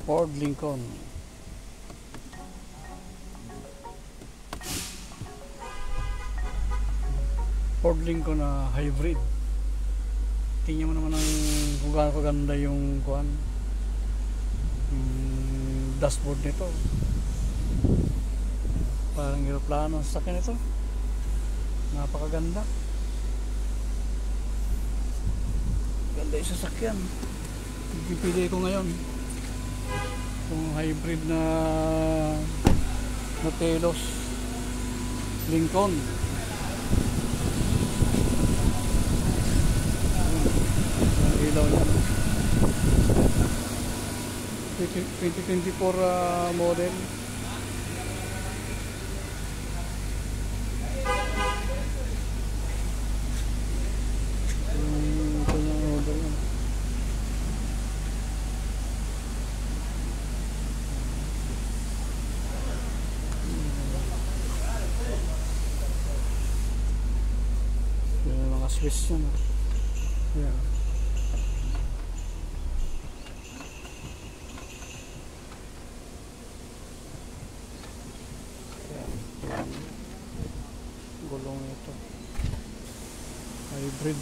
Ford Lincoln. Ford Lincoln na hybrid. Tingnan mo naman kung gaano kaganda yung dashboard nito. Parang aeroplano ang sasakyan ito. Napakaganda. Ganda yung sasakyan. Pipili ko ngayon kung hybrid na Telos Lincoln. Ang ilaw niya. 2024 model. Swiss yun. Yeah. Gulong ito. Hybrid.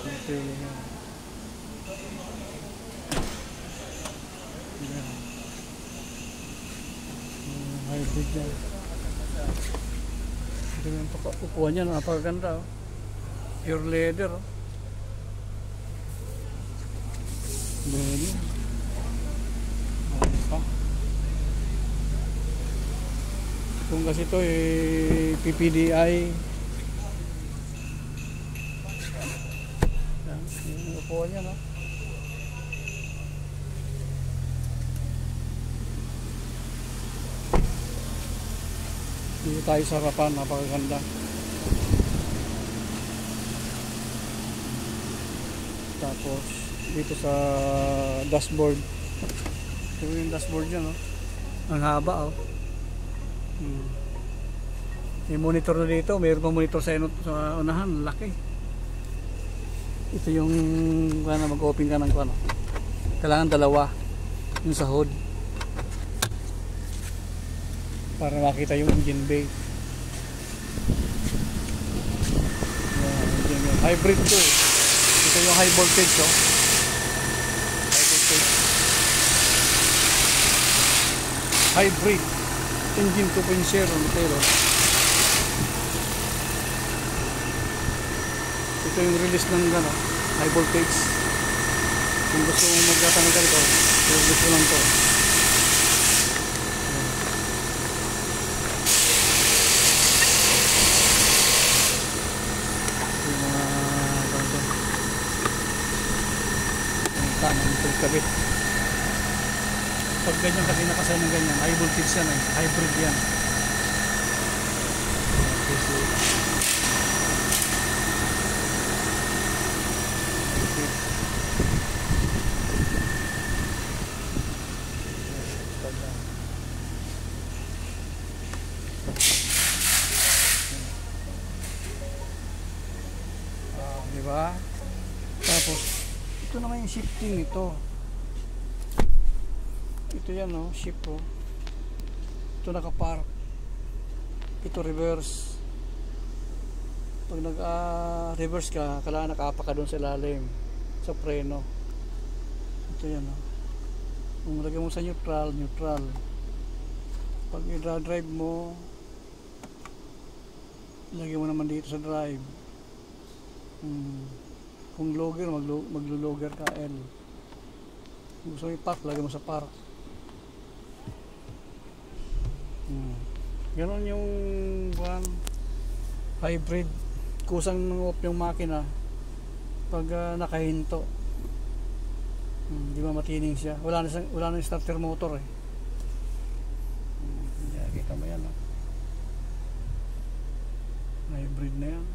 Okay. Yeah. Hybrid yan. Ito yung upuan niya, napakaganda. Pure leather. Leather. Ano pa? Kung kasi ito PPDI. Yan, yung upuan niya, no? Dito tayo sa harapan, napakaganda. Tapos dito sa dashboard. Ito yung dashboard niya, no? Ang haba, oh. May monitor na dito. Mayroon pang monitor sa unahan. Laki. Ito yung mag-open ka ng kailangan dalawa yung sahod para makita yung engine bay. Hybrid to. Ito yung high voltage, oh. High voltage. Hybrid. Engine 2.0 pero ito yung release ng high voltage. Kung gusto mong magtatanggal ito, release ko lang to. Kabit. Pag ganyan kasi nakasay ng ganyan, high voltage yan, hybrid yan. Diba? Tapos ito naman yung shifting nito. Ito yan, no, shift, oh. Ito nakapark. Ito reverse. Pag nag-reverse ka, kailangan nakapa ka doon sa ilalim sa preno. Ito yan, oh. Kung lagyan mo sa neutral. Pag i-drive mo, lagyan mo naman dito sa drive. Kung logger, maglo-logger ka L. Kung gusto mo i-park, lagyan mo sa park. Ganon yung hybrid. Kusang off yung makina pag nakahinto. Di ba matining siya? Wala na starter motor, eh. Kita mo yan, hybrid na yan.